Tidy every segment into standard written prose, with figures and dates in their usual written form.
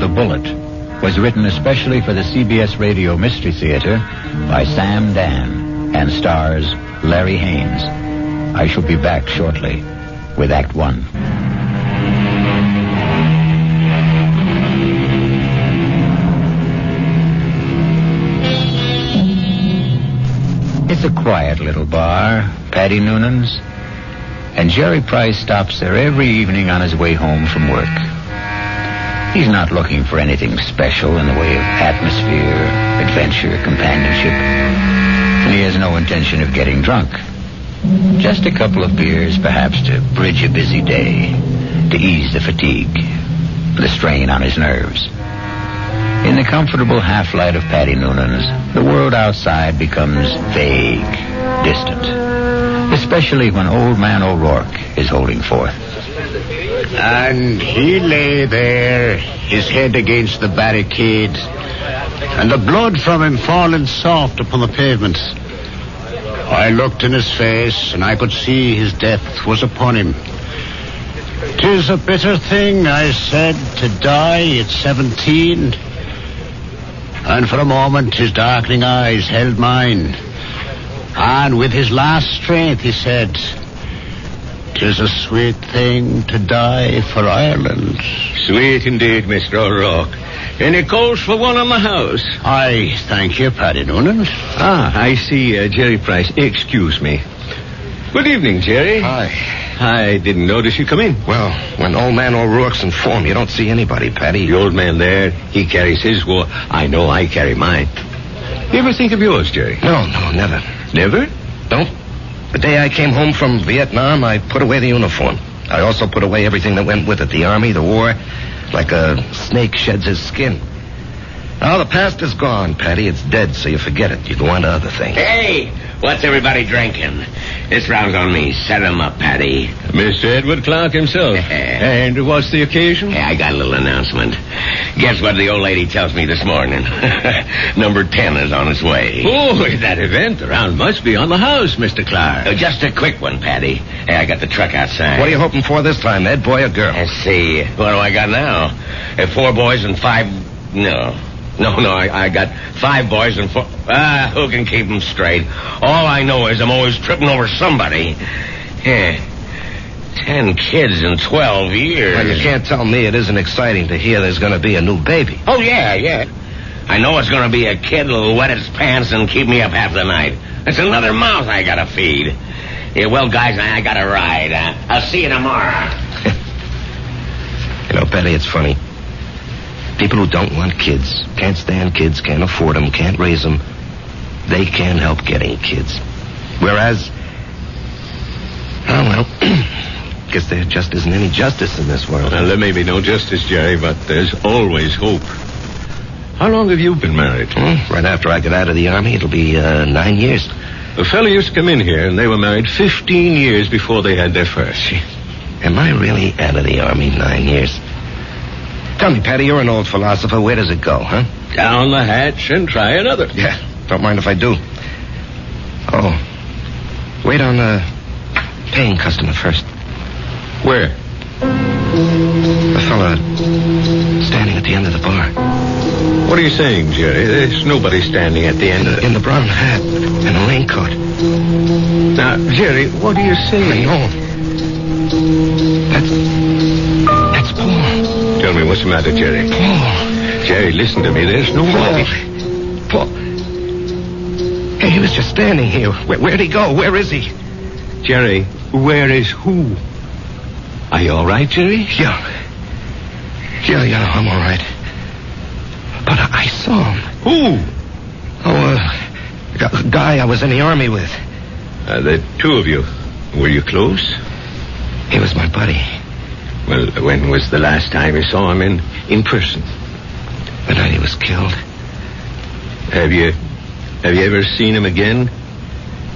The Bullet was written especially for the CBS Radio Mystery Theater by Sam Dann and stars Larry Haines. I shall be back shortly with Act One. It's a quiet little bar, Paddy Noonan's, and Jerry Price stops there every evening on his way home from work. He's not looking for anything special in the way of atmosphere, adventure, companionship, and he has no intention of getting drunk. Just a couple of beers, perhaps, to bridge a busy day, to ease the fatigue, the strain on his nerves. In the comfortable half-light of Paddy Noonan's, the world outside becomes vague, distant, especially when Old Man O'Rourke is holding forth. And he lay there, his head against the barricade, and the blood from him falling soft upon the pavement. I looked in his face, and I could see his death was upon him. "'Tis a bitter thing," I said, "to die at 17. And for a moment his darkening eyes held mine. And with his last strength he said, "'Tis a sweet thing to die for Ireland." Sweet indeed, Mr. O'Rourke. Any calls for one on the house? I thank you, Paddy Noonan. I see Jerry Price. Excuse me. Good evening, Jerry. Hi. I didn't notice you come in. Well, when Old Man O'Rourke's in form, you don't see anybody, Paddy. The old man there, he carries his war. I know I carry mine. You ever think of yours, Jerry? No, never. Never? Don't. The day I came home from Vietnam, I put away the uniform. I also put away everything that went with it. The army, the war, like a snake sheds his skin. Now, the past is gone, Paddy. It's dead, so you forget it. You go on to other things. Hey, what's everybody drinking? This round's on me. Set 'em up, Paddy. Mr. Edward Clark himself. And what's the occasion? Hey, I got a little announcement. Guess what the old lady tells me this morning? Number 10 is on its way. Oh, that event, the round must be on the house, Mr. Clark. Just a quick one, Paddy. Hey, I got the truck outside. What are you hoping for this time, Ed, boy or girl? Let's see. What do I got now? 4 boys and 5... No, I got 5 boys and 4... who can keep them straight? All I know is I'm always tripping over somebody. 10 kids in 12 years. Well, you can't tell me it isn't exciting to hear there's going to be a new baby. Oh, yeah. I know it's going to be a kid that'll wet his pants and keep me up half the night. It's another mouth I got to feed. Yeah, well, guys, I got to ride. I'll see you tomorrow. You know, Betty, it's funny. People who don't want kids, can't stand kids, can't afford them, can't raise them, they can't help getting kids. Whereas, guess there just isn't any justice in this world. Well, there may be no justice, Jerry, but there's always hope. How long have you been married? Right after I got out of the army, it'll be 9 years. A fellow used to come in here, and they were married 15 years before they had their first. Am I really out of the army 9 years? Tell me, Paddy, you're an old philosopher. Where does it go, huh? Down the hatch and try another. Yeah, don't mind if I do. Oh, wait on the paying customer first. Where? The fella standing at the end of the bar. What are you saying, Jerry? There's nobody standing at the end of in the brown hat and a raincoat. Now, Jerry, what are you saying? I know. That's Paul. Tell me, what's the matter, Jerry? Paul. Jerry, listen to me. There's nobody. Paul. Hey, he was just standing here. Where'd he go? Where is he? Jerry, where is who? Are you all right, Jerry? Yeah, I'm all right. But I saw him. Who? Oh, a guy I was in the army with. The two of you. Were you close? He was my buddy. Well, when was the last time you saw him in person? The night he was killed. Have you ever seen him again?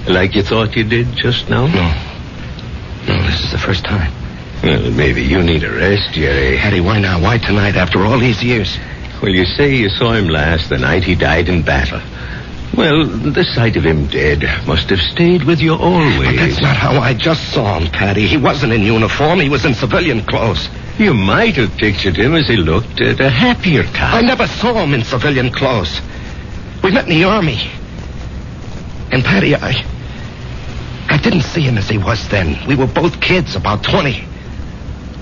Like you thought you did just now? No, this is the first time. Well, maybe you need a rest, Jerry. Hattie, why now? Why tonight after all these years? Well, you say you saw him last the night he died in battle. Well, the sight of him dead must have stayed with you always. But that's not how I just saw him, Paddy. He wasn't in uniform. He was in civilian clothes. You might have pictured him as he looked at a happier time. I never saw him in civilian clothes. We met in the army. And Patty, I didn't see him as he was then. We were both kids, about 20.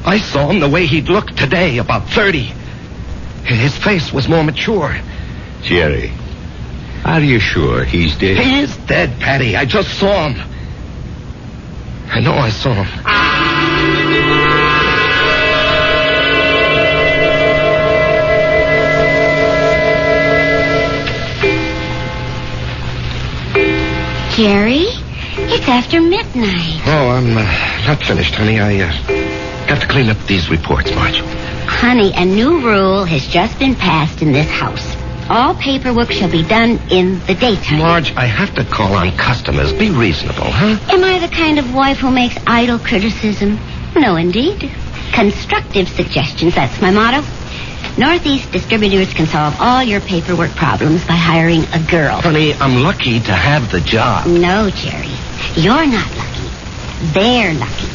I saw him the way he'd look today, about 30. His face was more mature. Jerry, are you sure he's dead? He is dead, Patty. I just saw him. I know I saw him. Jerry, it's after midnight. Oh, I'm not finished, honey. I have to clean up these reports, Marge. Honey, a new rule has just been passed in this house. All paperwork shall be done in the daytime. Marge, I have to call on customers. Be reasonable, huh? Am I the kind of wife who makes idle criticism? No, indeed. Constructive suggestions, that's my motto. Northeast Distributors can solve all your paperwork problems by hiring a girl. Honey, I'm lucky to have the job. No, Jerry. You're not lucky. They're lucky.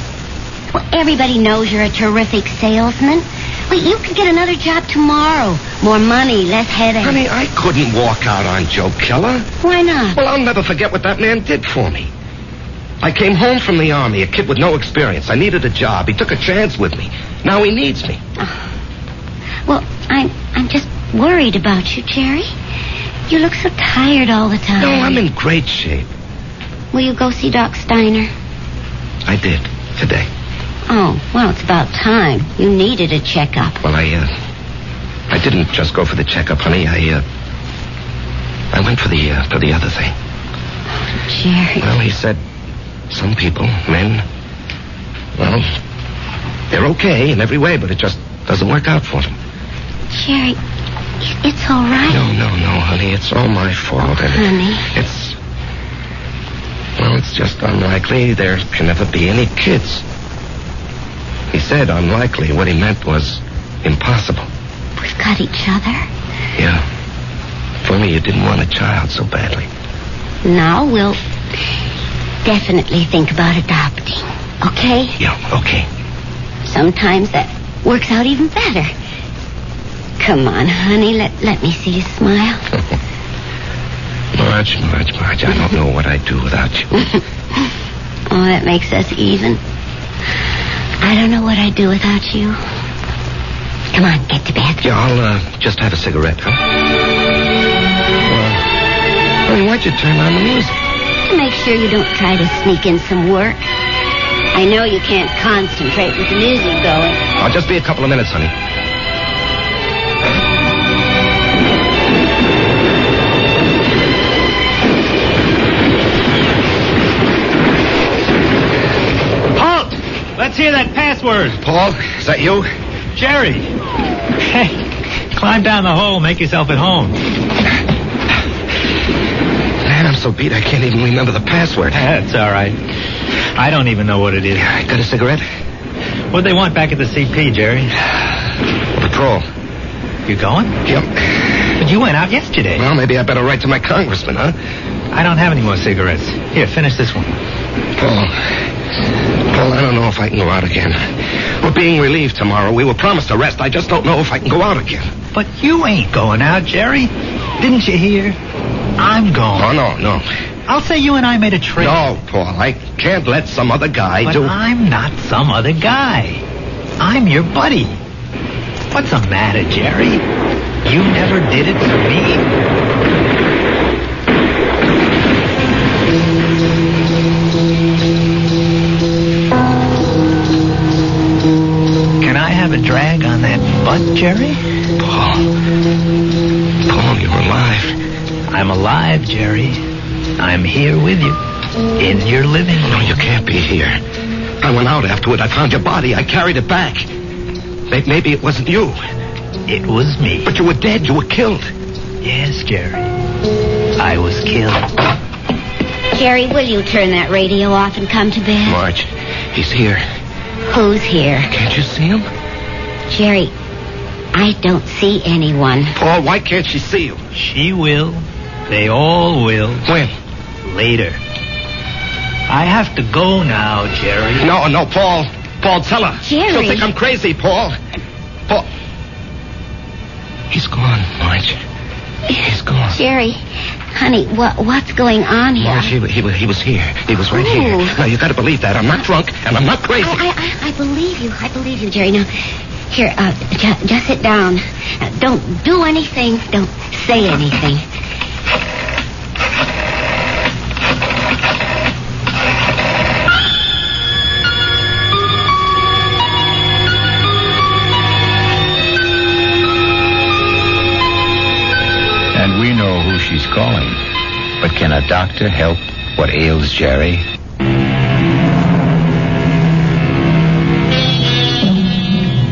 Well, everybody knows you're a terrific salesman. Wait, you could get another job tomorrow. More money, less headache. Honey, I couldn't walk out on Joe Keller. Why not? Well, I'll never forget what that man did for me. I came home from the army, a kid with no experience. I needed a job. He took a chance with me. Now he needs me. Oh. Well, I'm just worried about you, Jerry. You look so tired all the time. No, I'm in great shape. Will you go see Doc Steiner? I did, today. Oh, well, it's about time. You needed a checkup. Well, I didn't just go for the checkup, honey. I went for the other thing. Oh, Jerry. Well, he said some people, men, well, they're okay in every way, but it just doesn't work out for them. Jerry, it's all right. No, honey. It's all my fault. Honey. It's just unlikely there can never be any kids. He said unlikely. What he meant was impossible. We've got each other. Yeah. For me, you didn't want a child so badly. Now we'll definitely think about adopting. Okay? Yeah, okay. Sometimes that works out even better. Come on, honey. Let me see you smile. Marge, I don't know what I'd do without you. Oh, that makes us even. I don't know what I'd do without you. Come on, get to bed. Yeah, I'll just have a cigarette, huh? Honey, why'd you turn on the music? To make sure you don't try to sneak in some work. I know you can't concentrate with the music going. I'll just be a couple of minutes, honey. Halt! Let's hear that password. Paul, is that you? Jerry. Hey, climb down the hole, make yourself at home. Man, I'm so beat I can't even remember the password. That's all right. I don't even know what it is. Got a cigarette? What'd they want back at the CP, Jerry? Patrol. You going? Yep. But you went out yesterday. Well, maybe I better write to my congressman, huh? I don't have any more cigarettes. Here, finish this one. Paul, I don't know if I can go out again. We're being relieved tomorrow. We were promised a rest. I just don't know if I can go out again. But you ain't going out, Jerry. Didn't you hear? I'm going. Oh, no. I'll say you and I made a trade. No, Paul, I can't let some other guy but do... I'm not some other guy. I'm your buddy. What's the matter, Jerry? You never did it for me. Can I have a drag on that butt, Jerry? Paul, you're alive. I'm alive, Jerry. I'm here with you. In your living room. No, you can't be here. I went out afterward. I found your body. I carried it back. Maybe it wasn't you. It was me. But you were dead. You were killed. Yes, Jerry. I was killed. Jerry, will you turn that radio off and come to bed? Marge, he's here. Who's here? Can't you see him? Jerry, I don't see anyone. Paul, why can't she see you? She will. They all will. When? Later. I have to go now, Jerry. No, Paul. Paul, tell her. Jerry. She'll think I'm crazy, Paul. Paul. He's gone, Marge. He's gone. Jerry, honey, what's going on here? Marge, he was here. He was right here. Now, you got to believe that. I'm not drunk, and I'm not crazy. I believe you. I believe you, Jerry. Now, here, just sit down. Don't do anything. Don't say anything. And we know who she's calling. But can a doctor help what ails Jerry?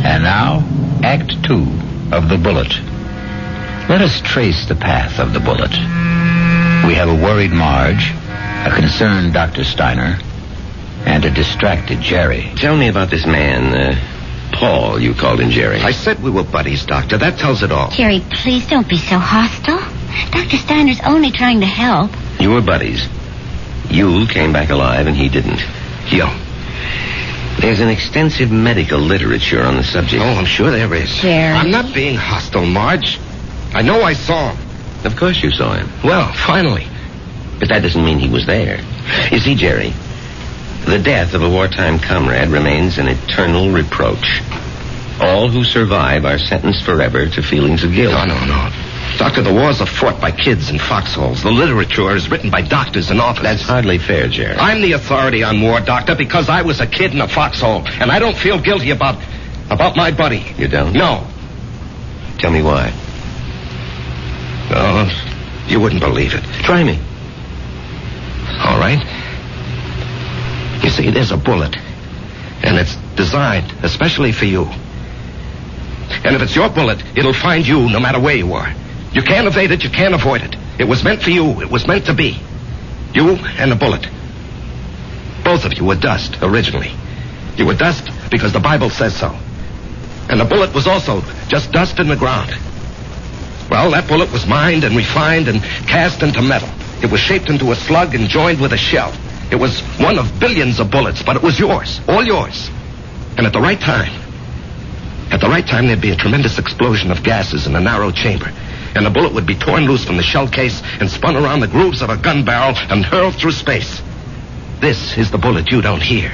And now, Act 2 of The Bullet. Let us trace the path of the bullet. We have a worried Marge, a concerned Dr. Steiner, and a distracted Jerry. Tell me about this man, Paul, you called him Jerry. I said we were buddies, Doctor. That tells it all. Jerry, please don't be so hostile. Dr. Steiner's only trying to help. You were buddies. You came back alive and he didn't. Yo. There's an extensive medical literature on the subject. Oh, I'm sure there is. Jerry. I'm not being hostile, Marge. I know I saw him. Of course you saw him. Well, finally. But that doesn't mean he was there. You see, Jerry, the death of a wartime comrade remains an eternal reproach. All who survive are sentenced forever to feelings of guilt. No. Doctor, the wars are fought by kids in foxholes. The literature is written by doctors and officers. That's hardly fair, Jerry. I'm the authority on war, Doctor, because I was a kid in a foxhole, and I don't feel guilty about my buddy. You don't? No. Tell me why. Oh, you wouldn't believe it. Try me. All right. You see, there's a bullet, and it's designed especially for you. And if it's your bullet, it'll find you no matter where you are. You can't evade it, you can't avoid it. It was meant for you, it was meant to be. You and the bullet. Both of you were dust, originally. You were dust because the Bible says so. And the bullet was also just dust in the ground. Well, that bullet was mined and refined and cast into metal. It was shaped into a slug and joined with a shell. It was one of billions of bullets, but it was yours, all yours. And at the right time, there'd be a tremendous explosion of gases in a narrow chamber. And the bullet would be torn loose from the shell case and spun around the grooves of a gun barrel and hurled through space. This is the bullet you don't hear.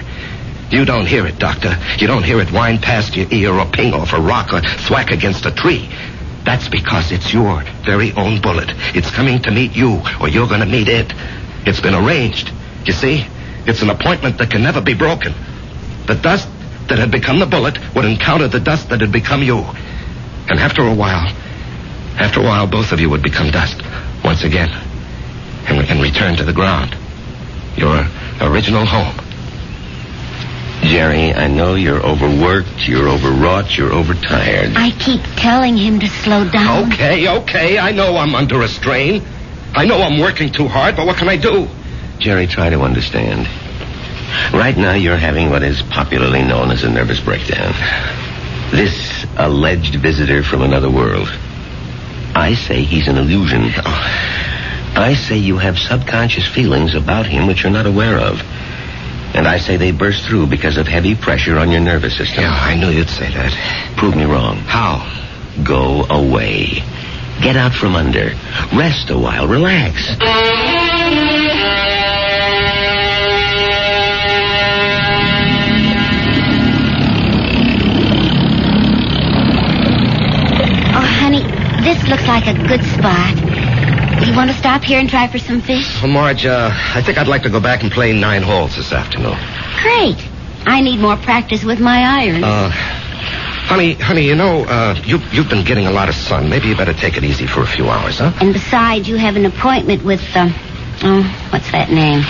You don't hear it, Doctor. You don't hear it whine past your ear or ping off a rock or thwack against a tree. That's because it's your very own bullet. It's coming to meet you, or you're going to meet it. It's been arranged. You see? It's an appointment that can never be broken. The dust that had become the bullet would encounter the dust that had become you. And after a while, both of you would become dust once again and return to the ground. Your original home. Jerry, I know you're overworked, you're overwrought, you're overtired. I keep telling him to slow down. Okay. I know I'm under a strain. I know I'm working too hard, but what can I do? Jerry, try to understand. Right now, you're having what is popularly known as a nervous breakdown. This alleged visitor from another world. I say he's an illusion. I say you have subconscious feelings about him which you're not aware of. And I say they burst through because of heavy pressure on your nervous system. Yeah, I knew you'd say that. Prove me wrong. How? Go away. Get out from under. Rest a while. Relax. This looks like a good spot. You want to stop here and try for some fish? Well, Marge, I think I'd like to go back and play 9 holes this afternoon. Great. I need more practice with my irons. Honey, you know, you've been getting a lot of sun. Maybe you better take it easy for a few hours, huh? And besides, you have an appointment with, what's that name?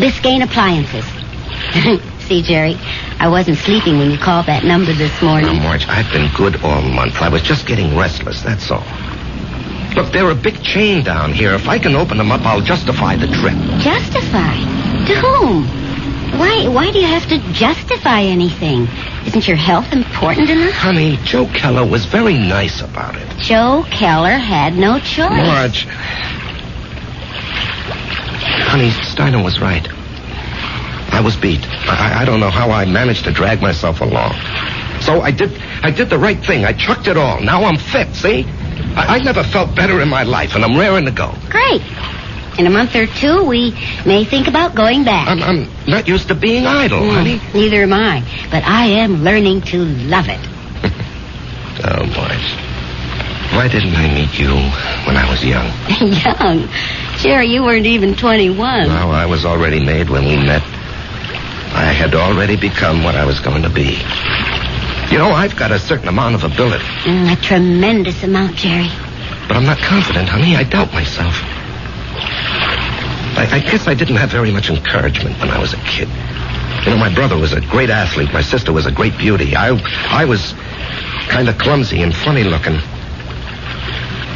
Biscayne Appliances. See, Jerry, I wasn't sleeping when you called that number this morning. Now, Marge, I've been good all month. I was just getting restless, that's all. Look, they're a big chain down here. If I can open them up, I'll justify the trip. Justify? To whom? Why do you have to justify anything? Isn't your health important enough? Honey, Joe Keller was very nice about it. Joe Keller had no choice. Marge. Honey, Steiner was right. I was beat. I don't know how I managed to drag myself along. So I did the right thing. I chucked it all. Now I'm fit, see? I never felt better in my life, and I'm raring to go. Great. In a month or two, we may think about going back. I'm not used to being idle, honey. Neither am I. But I am learning to love it. Oh, Marge. Why didn't I meet you when I was young? Young? Jerry, you weren't even 21. No, I was already made when we met. I had already become what I was going to be. You know, I've got a certain amount of ability. A tremendous amount, Jerry. But I'm not confident, honey. I doubt myself. I guess I didn't have very much encouragement when I was a kid. You know, my brother was a great athlete. My sister was a great beauty. I was kind of clumsy and funny looking.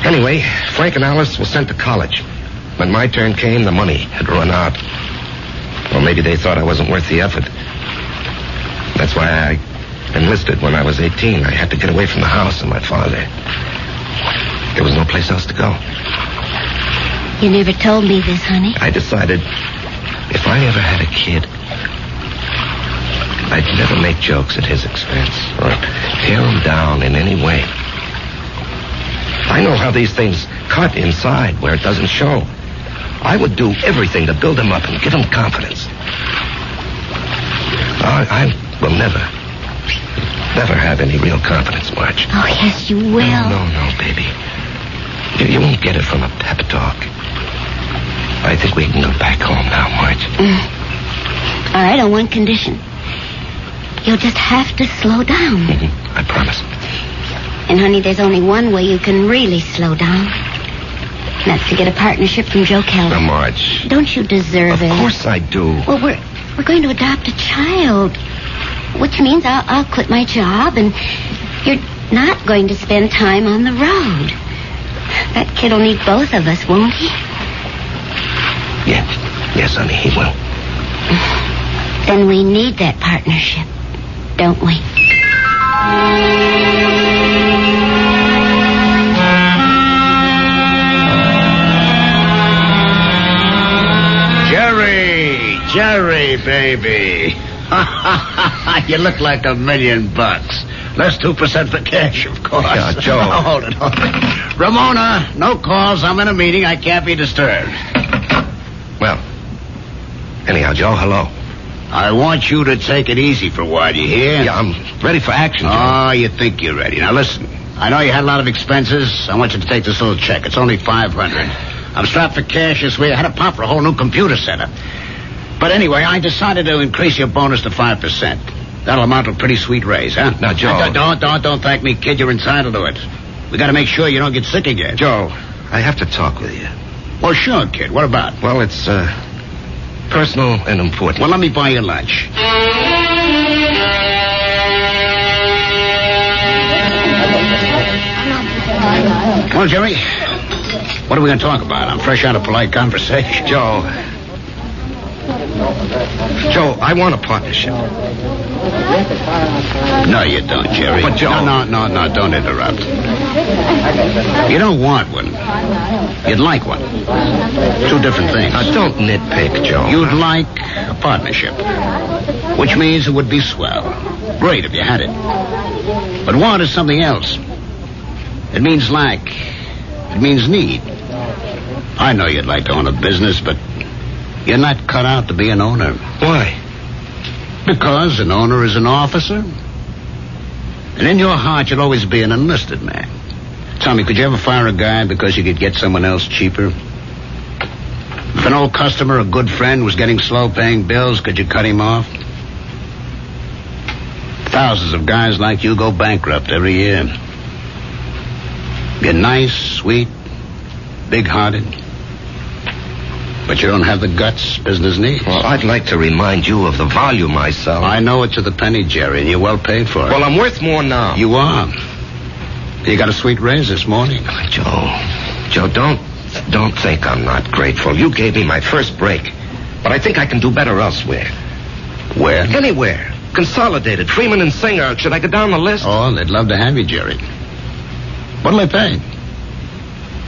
Anyway, Frank and Alice were sent to college. When my turn came, the money had run out. Or maybe they thought I wasn't worth the effort. That's why I enlisted when I was 18. I had to get away from the house and my father. There was no place else to go. You never told me this, honey. I decided if I ever had a kid, I'd never make jokes at his expense or tear him down in any way. I know how these things cut inside where it doesn't show. I would do everything to build him up and give him confidence. I will never have any real confidence, Marge. Oh, yes, you will. No, baby. You won't get it from a pep talk. I think we can go back home now, Marge. All right, on one condition. You'll just have to slow down. I promise. And, honey, there's only one way you can really slow down. And that's to get a partnership from Joe Keller. Now, Marge. Don't you deserve it? Of course I do. Well, we're going to adopt a child. Which means I'll quit my job, and you're not going to spend time on the road. That kid will need both of us, won't he? Yes, honey, he will. Then we need that partnership, don't we? Jerry, baby. You look like $1 million. Less 2% for cash, of course. Yeah, Joe. Oh, hold it. Ramona, no calls. I'm in a meeting. I can't be disturbed. Well, anyhow, Joe, hello. I want you to take it easy for a while, you hear? Yeah, I'm ready for action, Joe. Oh, you think you're ready. Now, listen. I know you had a lot of expenses. I want you to take this little check. It's only $500. I'm strapped for cash this week. I had to pop for a whole new computer center. But anyway, I decided to increase your bonus to 5%. That'll amount to a pretty sweet raise, huh? Now, Joe. Don't thank me, kid. You're entitled to it. We got to make sure you don't get sick again. Joe, I have to talk with you. Well, sure, kid. What about? Well, it's personal and important. Well, let me buy you lunch. Well, Jerry, what are we going to talk about? I'm fresh out of polite conversation. Joe, I want a partnership. No, you don't, Jerry. But, Joe... No, don't interrupt. You don't want one. You'd like one. Two different things. Now, don't nitpick, Joe. You'd like a partnership, which means it would be swell. Great if you had it. But want is something else. It means lack. It means need. I know you'd like to own a business, but you're not cut out to be an owner. Why? Because an owner is an officer. And in your heart, you'll always be an enlisted man. Tell me, could you ever fire a guy because you could get someone else cheaper? If an old customer, a good friend, was getting slow paying bills, could you cut him off? Thousands of guys like you go bankrupt every year. You're nice, sweet, big-hearted. But you don't have the guts business needs. Well, I'd like to remind you of the volume I sell. I know it to the penny, Jerry, and you're well paid for it. Well, I'm worth more now. You are. You got a sweet raise this morning. Joe, don't think I'm not grateful. You gave me my first break. But I think I can do better elsewhere. Where? Anywhere. Consolidated, Freeman and Singer. Should I go down the list? Oh, they'd love to have you, Jerry. What'll they pay?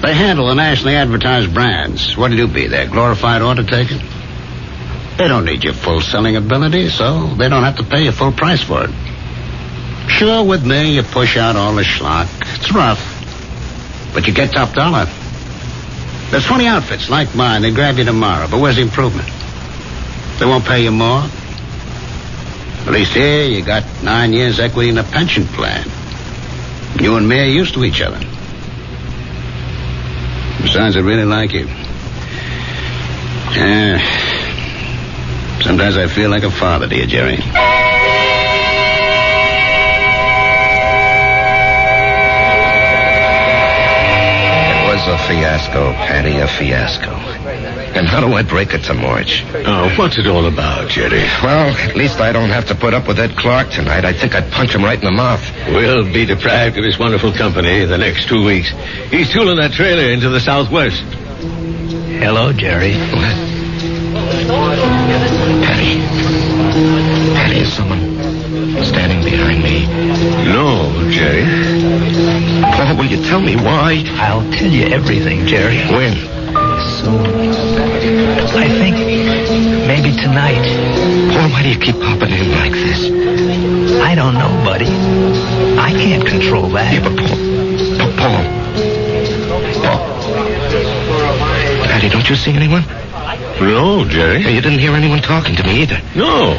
They handle the nationally advertised brands. What do you be there? Glorified order taker? They don't need your full selling ability, so they don't have to pay you full price for it. Sure, with me, you push out all the schlock. It's rough, but you get top dollar. There's 20 outfits like mine. They grab you tomorrow, but where's the improvement? They won't pay you more. At least here, you got 9 years equity in a pension plan. You and me are used to each other. Besides, I really like you. Sometimes I feel like a father to you, Jerry. A fiasco, Patty, a fiasco. And how do I break it to March? Oh, what's it all about, Janney? Well, at least I don't have to put up with Ed Clark tonight. I think I'd punch him right in the mouth. We'll be deprived of his wonderful company the next 2 weeks. He's tooling that trailer into the southwest. Hello, Jerry. What? Patty. Patty, is someone standing behind me? No, Jerry. Paul, will you tell me why? I'll tell you everything, Jerry. When? Soon. I think maybe tonight. Paul, why do you keep popping in like this? I don't know, buddy. I can't control that. Yeah, but Paul. Patty, don't you see anyone? No, Jerry. You didn't hear anyone talking to me either. No.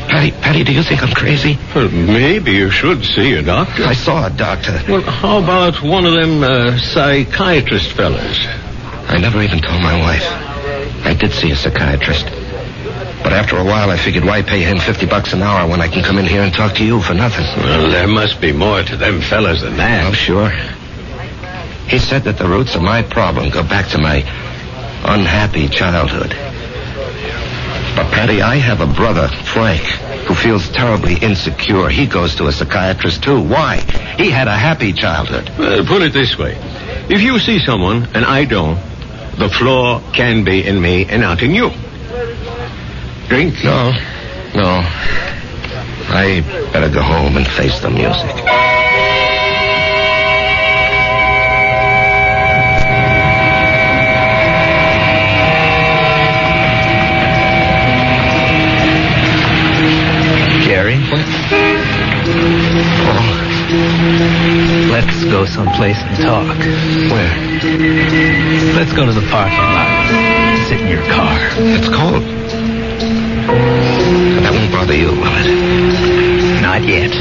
Patty, do you think I'm crazy? Well, maybe you should see a doctor. I saw a doctor. Well, how about one of them psychiatrist fellas? I never even told my wife. I did see a psychiatrist. But after a while, I figured, why pay him $50 an hour when I can come in here and talk to you for nothing? Well, there must be more to them fellas than that. Oh, sure. He said that the roots of my problem go back to my unhappy childhood. But, Patty, I have a brother, Frank, who feels terribly insecure. He goes to a psychiatrist, too. Why? He had a happy childhood. Put it this way. If you see someone, and I don't, the flaw can be in me and not in you. Drink? No. I better go home and face the music. Jerry? Oh. Let's go someplace and talk. Where? Let's go to the parking lot. Sit in your car. It's cold. That won't bother you, will it? Not yet.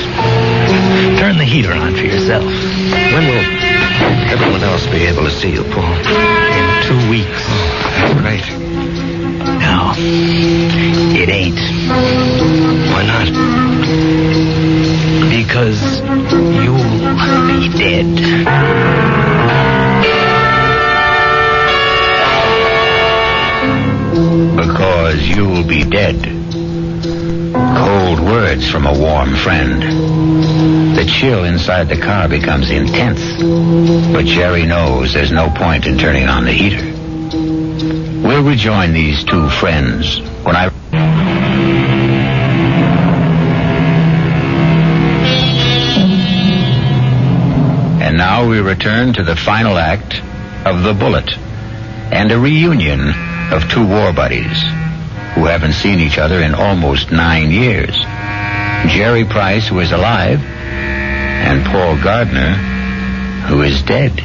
Turn the heater on for yourself. When will everyone else be able to see you, Paul? In 2 weeks. Oh, that's great. No, it ain't. Why not? Because you'll be dead. Because you'll be dead. Cold words from a warm friend. The chill inside the car becomes intense. But Jerry knows there's no point in turning on the heater. We'll rejoin these two friends when I... And now we return to the final act of The Bullet and a reunion of two war buddies who haven't seen each other in almost 9 years. Jerry Price, who is alive, and Paul Gardner, who is dead.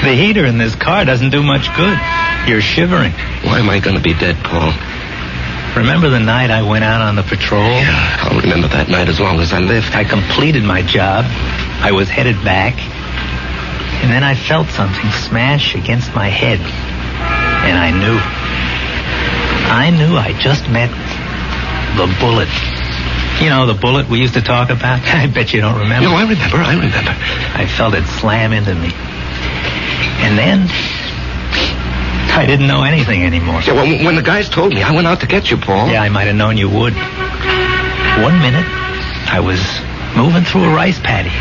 The heater in this car doesn't do much good. You're shivering. Why am I going to be dead, Paul? Remember the night I went out on the patrol? Yeah, I'll remember that night as long as I live. I completed my job. I was headed back. And then I felt something smash against my head. And I knew I just met the bullet. You know, the bullet we used to talk about? I bet you don't remember. No, I remember. I felt it slam into me. And then I didn't know anything anymore. Yeah, well, when the guys told me, I went out to get you, Paul. Yeah, I might have known you would. 1 minute, I was moving through a rice paddy.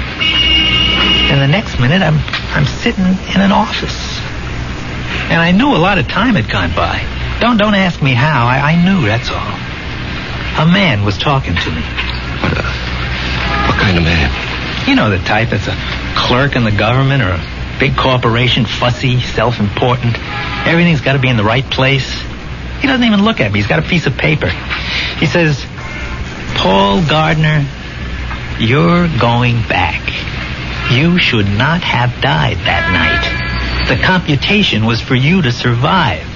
And the next minute, I'm sitting in an office. And I knew a lot of time had gone by. Don't ask me how. I knew, that's all. A man was talking to me. What kind of man? You know the type that's a clerk in the government or a big corporation, fussy, self-important. Everything's got to be in the right place. He doesn't even look at me. He's got a piece of paper. He says, Paul Gardner, you're going back. You should not have died that night. The computation was for you to survive.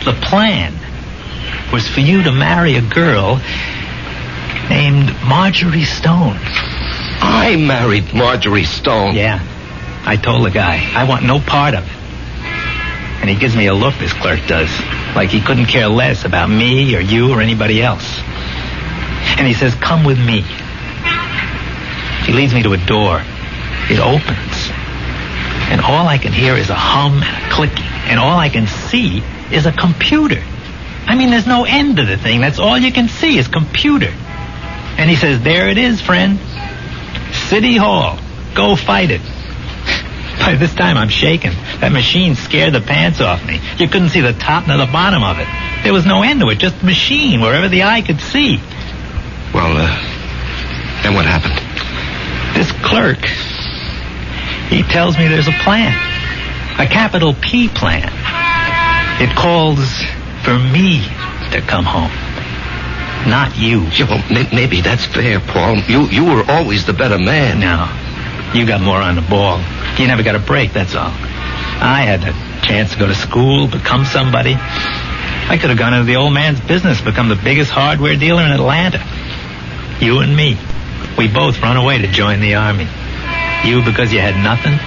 The plan was for you to marry a girl named Marjorie Stone. I married Marjorie Stone. Yeah. I told the guy, I want no part of it. And he gives me a look, this clerk does, like he couldn't care less about me or you or anybody else. And he says, come with me. He leads me to a door. It opens. And all I can hear is a hum and a clicking. And all I can see is a computer. I mean, there's no end to the thing. That's all you can see is computer. And he says, there it is, friend. City Hall. Go fight it. By this time, I'm shaking. That machine scared the pants off me. You couldn't see the top nor the bottom of it. There was no end to it, just a machine wherever the eye could see. Well, then what happened? This clerk, he tells me there's a plan. A capital P plan. It calls for me to come home. Not you. Yeah, well, maybe that's fair, Paul. You were always the better man. No. You got more on the ball. You never got a break, that's all. I had a chance to go to school, become somebody. I could have gone into the old man's business, become the biggest hardware dealer in Atlanta. You and me. We both run away to join the army. You because you had nothing.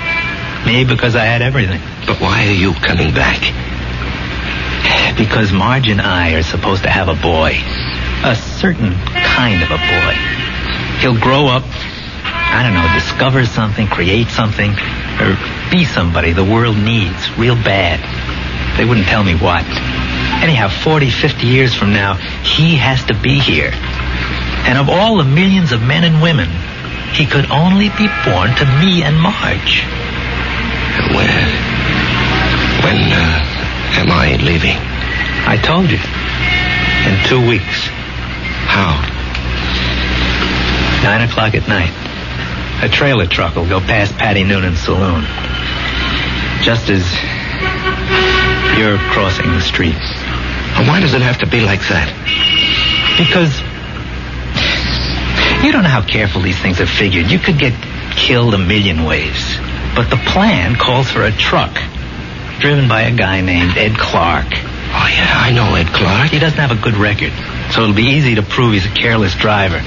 Me because I had everything. But why are you coming back? Because Marge and I are supposed to have a boy. A certain kind of a boy. He'll grow up, I don't know, discover something, create something, or be somebody the world needs real bad. They wouldn't tell me what. Anyhow, 40, 50 years from now, he has to be here. And of all the millions of men and women, he could only be born to me and Marge. When am I leaving? I told you. In 2 weeks. How? 9 o'clock at night. A trailer truck will go past Patty Noonan's saloon. Just as you're crossing the street. Well, why does it have to be like that? Because you don't know how careful these things are figured. You could get killed a million ways. But the plan calls for a truck driven by a guy named Ed Clark. Oh, yeah, I know Ed Clark. He doesn't have a good record, so it'll be easy to prove he's a careless driver.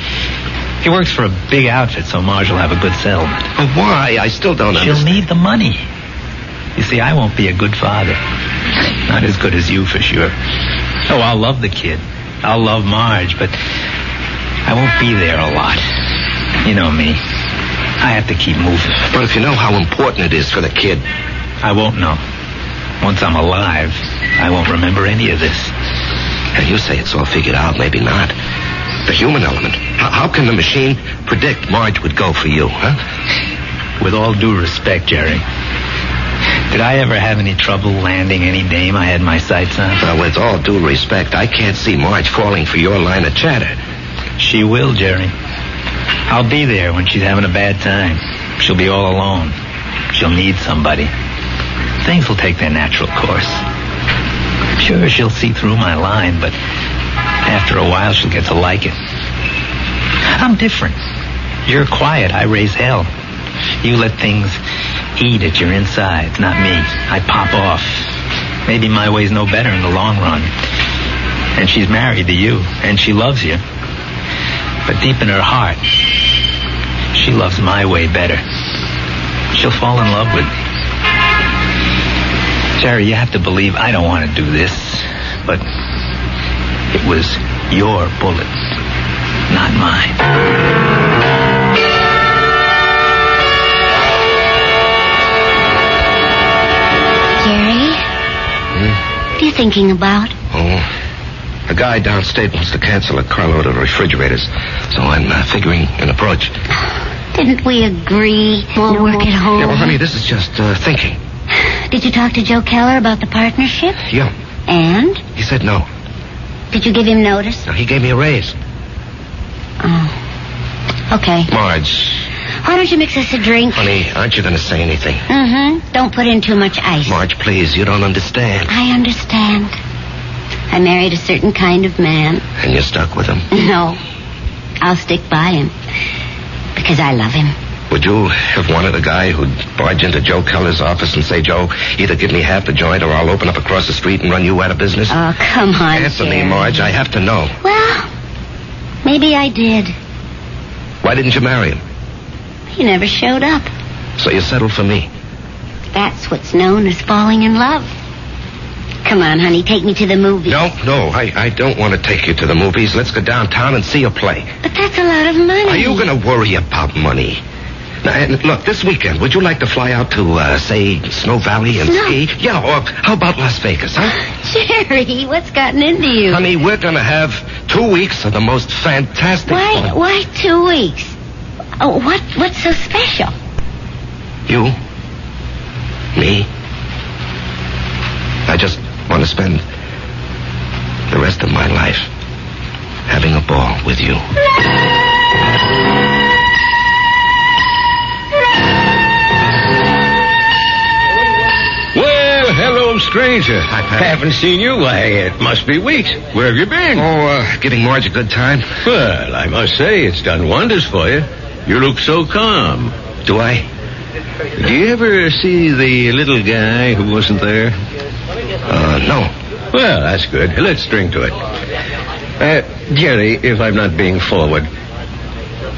He works for a big outfit, so Marge will have a good settlement. But why? I still don't understand. She'll need the money. You see, I won't be a good father. Not as good as you, for sure. Oh, I'll love the kid. I'll love Marge, but I won't be there a lot. You know me. I have to keep moving. But if you know how important it is for the kid... I won't know. Once I'm alive, I won't remember any of this. And you say it's all figured out, maybe not. The human element. How can the machine predict Marge would go for you, huh? With all due respect, Jerry, did I ever have any trouble landing any dame I had my sights on? Well, with all due respect, I can't see Marge falling for your line of chatter. She will, Jerry. I'll be there when she's having a bad time. She'll be all alone. She'll need somebody. Things will take their natural course. Sure, she'll see through my line, but after a while she'll get to like it. I'm different. You're quiet. I raise hell. You let things eat at your insides, not me. I pop off. Maybe my way's no better in the long run. And she's married to you, and she loves you. But deep in her heart, she loves my way better. She'll fall in love with me. Jerry, you have to believe I don't want to do this, but it was your bullet, not mine. Jerry? What are you thinking about? Oh, a guy downstate wants to cancel a carload of refrigerators, so I'm figuring an approach. Didn't we agree we'll work at home? Yeah, well, honey, this is just thinking. Did you talk to Joe Keller about the partnership? Yeah. And? He said no. Did you give him notice? No, he gave me a raise. Oh. Okay. Marge. Why don't you mix us a drink? Honey, aren't you going to say anything? Mm-hmm. Don't put in too much ice. Marge, please, you don't understand. I understand. I married a certain kind of man. And you're stuck with him? No. I'll stick by him. Because I love him. Would you have wanted a guy who'd barge into Joe Keller's office and say, Joe, either give me half the joint or I'll open up across the street and run you out of business? Oh, come on, Answer me, Jerry. Marge. I have to know. Well, maybe I did. Why didn't you marry him? He never showed up. So you settled for me. That's what's known as falling in love. Come on, honey, take me to the movies. No, I don't want to take you to the movies. Let's go downtown and see a play. But that's a lot of money. Are you going to worry about money? Now, and look, this weekend, would you like to fly out to, say, Snow Valley and ski? Yeah, or how about Las Vegas, huh? Jerry, what's gotten into you? Honey, we're going to have 2 weeks of the most fantastic fun. Why 2 weeks? Oh, what's so special? You? Me? I just want to spend the rest of my life having a ball with you. Well, hello, stranger. Hi, Pat. Haven't seen you. Why, it must be weeks. Where have you been? Giving Marge a good time. Well, I must say, it's done wonders for you. You look so calm. Do I? Do you ever see the little guy who wasn't there? No. Well, that's good. Let's drink to it. Jerry, if I'm not being forward,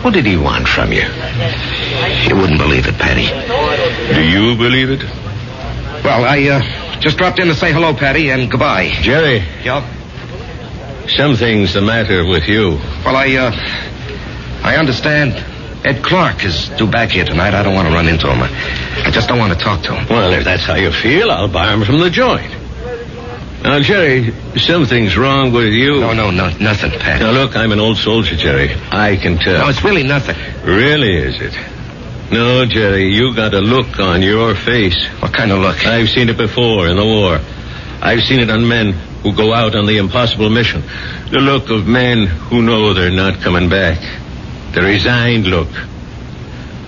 what did he want from you? You wouldn't believe it, Patty. Do you believe it? Well, I just dropped in to say hello, Patty, and goodbye. Jerry, Yup. something's the matter with you. Well, I understand Ed Clark is due back here tonight. I don't want to run into him. I just don't want to talk to him. Well, if that's how you feel, I'll bar him from the joint. Now, Jerry, something's wrong with you. No, nothing, Patty. Now, look, I'm an old soldier, Jerry. I can tell. No, it's really nothing. Really, is it? No, Jerry, you got a look on your face. What kind of look? I've seen it before in the war. I've seen it on men who go out on the impossible mission. The look of men who know they're not coming back. The resigned look.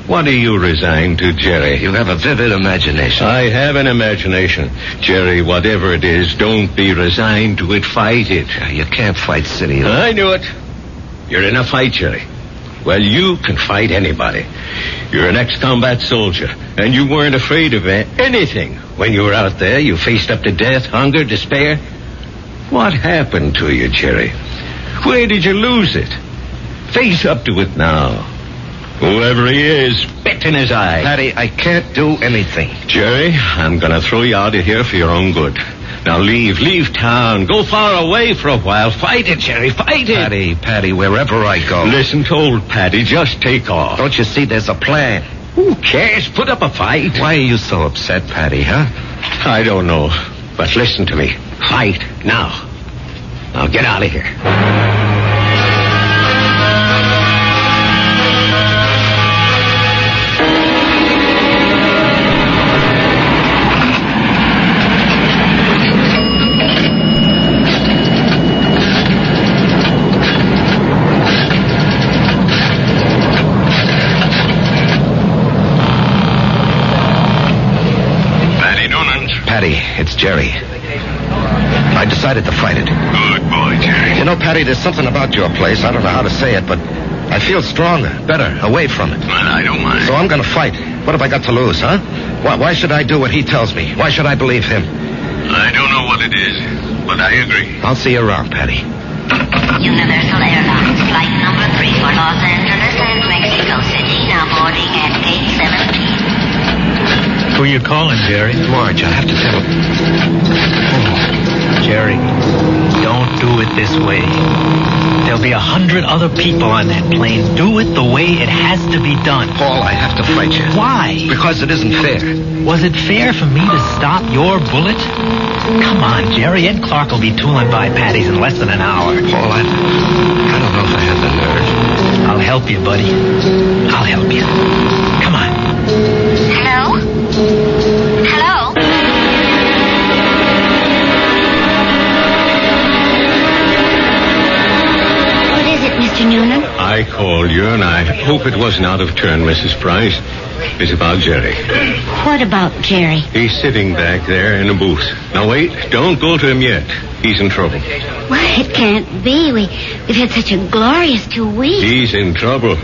What are you resigned to, Jerry? You have a vivid imagination. I have an imagination. Jerry, whatever it is, don't be resigned to it. Fight it. You can't fight City. I knew it. You're in a fight, Jerry. Well, you can fight anybody. You're an ex-combat soldier, and you weren't afraid of anything. When you were out there, you faced up to death, hunger, despair. What happened to you, Jerry? Where did you lose it? Face up to it now. Whoever he is, spit in his eye. Patty, I can't do anything. Jerry, I'm going to throw you out of here for your own good. Now leave town. Go far away for a while. Fight it, Jerry, fight it. Patty, wherever I go. Listen to old Patty, just take off. Don't you see there's a plan? Who cares? Put up a fight. Why are you so upset, Patty, huh? I don't know, but listen to me. Fight now. Now get out of here. Patty, it's Jerry. I decided to fight it. Good boy, Jerry. You know, Patty, there's something about your place. I don't know how to say it, but I feel stronger, better, away from it. Well, I don't mind. So I'm going to fight. What have I got to lose, huh? Why should I do what he tells me? Why should I believe him? I don't know what it is, but I agree. I'll see you around, Patty. Universal Airlines, flight number 3 for Los Angeles and Mexico City, now boarding at gate 17. Who you calling, Jerry? Marge, I have to tell him. Jerry, don't do it this way. There'll be 100 other people on that plane. Do it the way it has to be done. Paul, I have to fight you. Why? Because it isn't fair. Was it fair for me to stop your bullet? Come on, Jerry. Ed Clark will be tooling by Patty's in less than an hour. Paul, I don't know if I have the nerve. I'll help you, buddy. I'll help you. Come on. Hello? Hello? What is it, Mr. Newman? I called you, and I hope it wasn't out of turn, Mrs. Price. It's about Jerry. What about Jerry? He's sitting back there in a booth. Now, wait. Don't go to him yet. He's in trouble. Well, it can't be. We've had such a glorious 2 weeks. He's in trouble.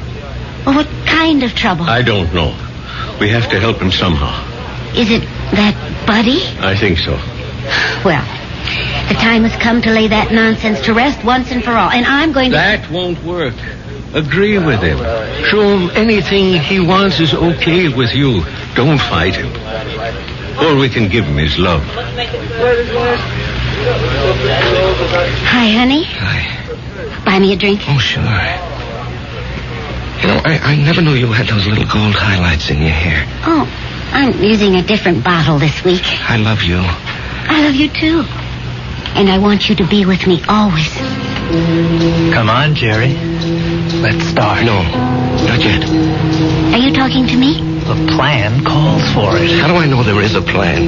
Well, what kind of trouble? I don't know. We have to help him somehow. Is it that Buddy? I think so. Well, the time has come to lay that nonsense to rest once and for all. And I'm going to... That won't work. Agree with him. Show him anything he wants is okay with you. Don't fight him. All we can give him is love. Hi, honey. Hi. Buy me a drink. Oh, sure. You know, I never knew you had those little gold highlights in your hair. Oh, I'm using a different bottle this week. I love you. I love you, too. And I want you to be with me always. Come on, Jerry. Let's start. No, not yet. Are you talking to me? The plan calls for it. How do I know there is a plan?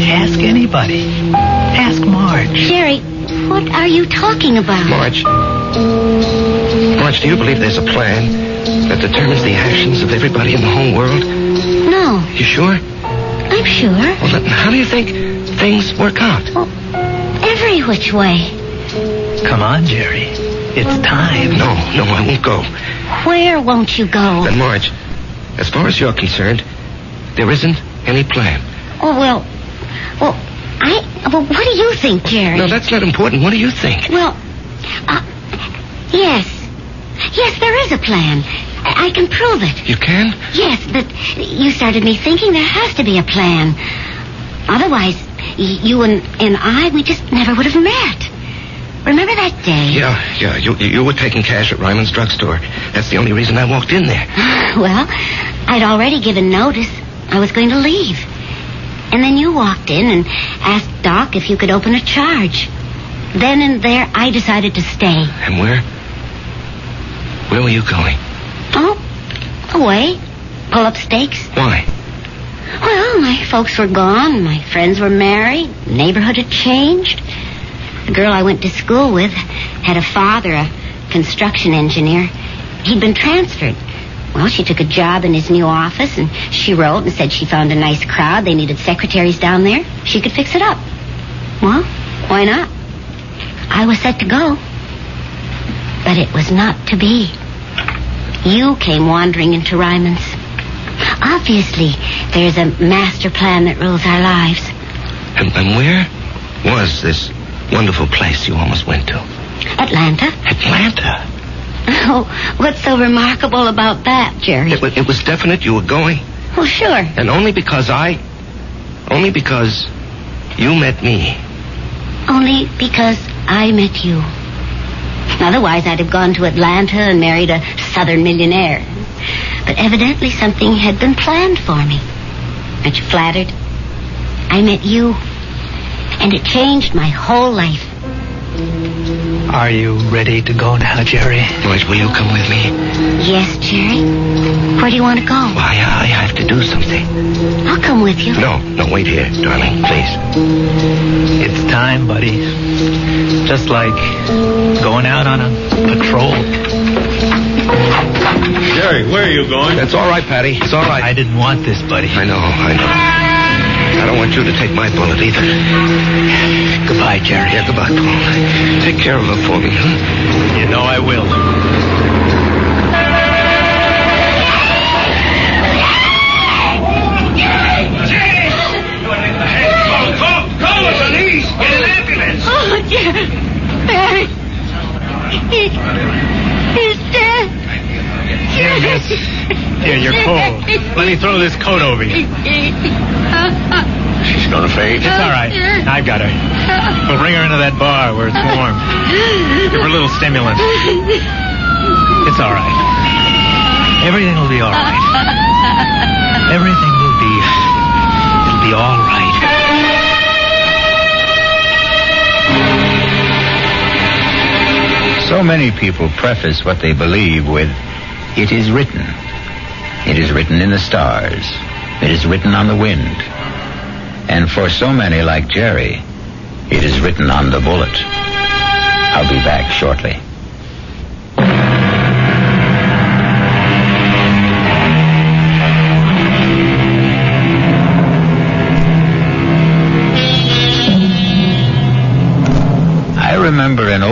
Ask anybody. Ask Marge. Jerry, what are you talking about? Marge, do you believe there's a plan that determines the actions of everybody in the whole world? No. You sure? I'm sure. Well, then how do you think things work out? Well, every which way. Come on, Jerry. It's time. No, I won't go. Where won't you go? Then, Marge, as far as you're concerned, there isn't any plan. Oh, well, what do you think, Jerry? No, that's not important. What do you think? Well, yes. Yes, there is a plan. I can prove it. You can? Yes, but you started me thinking there has to be a plan. Otherwise, you and I, we just never would have met. Remember that day? Yeah. You were taking cash at Ryman's drugstore. That's the only reason I walked in there. Well, I'd already given notice. I was going to leave. And then you walked in and asked Doc if you could open a charge. Then and there, I decided to stay. And where? Where were you going? Oh, away. Pull up stakes. Why? Well, my folks were gone. My friends were married. The neighborhood had changed. The girl I went to school with had a father, a construction engineer. He'd been transferred. Well, she took a job in his new office, and she wrote and said she found a nice crowd. They needed secretaries down there. She could fix it up. Well, why not? I was set to go. But it was not to be. You came wandering into Ryman's. Obviously, there's a master plan that rules our lives. And where was this wonderful place you almost went to? Atlanta. Atlanta? Oh, what's so remarkable about that, Jerry? It was definite you were going? Well, sure. And only because you met me. Only because I met you. Otherwise, I'd have gone to Atlanta and married a southern millionaire. But evidently something had been planned for me. Aren't you flattered? I met you, and it changed my whole life. Are you ready to go now, Jerry? Marge, will you come with me? Yes, Jerry. Where do you want to go? Well, I have to do something. I'll come with you. No, wait here, darling, please. It's time, buddy. Just like going out on a patrol. Jerry, where are you going? That's all right, Patty. It's all right. I didn't want this, buddy. I know. I don't want you to take my bullet either. Goodbye, Jerry. Yeah, goodbye, Paul. Take care of her for me, huh? You know I will. Call the police! Get an ambulance! Oh, Jerry. Barry. He's dead. Here, you're cold. Let me throw this coat over you. She's gonna faint. It's all right. I've got her. We'll bring her into that bar where it's warm. Give her a little stimulant. It's all right. Everything will be all right. Everything will be... It'll be all right. So many people preface what they believe with, "It is written." It is written in the stars. It is written on the wind. And for so many like Jerry, it is written on the bullet. I'll be back shortly.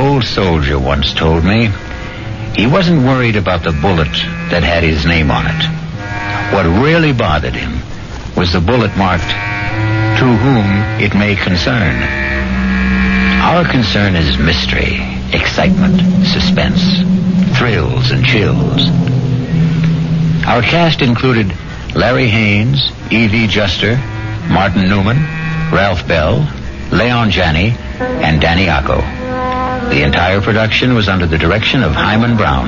old soldier once told me he wasn't worried about the bullet that had his name on it. What really bothered him was the bullet marked, "To whom it may concern." Our concern is mystery, excitement, suspense, thrills and chills. Our cast included Larry Haines, Evie Juster, Martin Newman, Ralph Bell, Leon Janney, and Danny Ocko. The entire production was under the direction of Hyman Brown.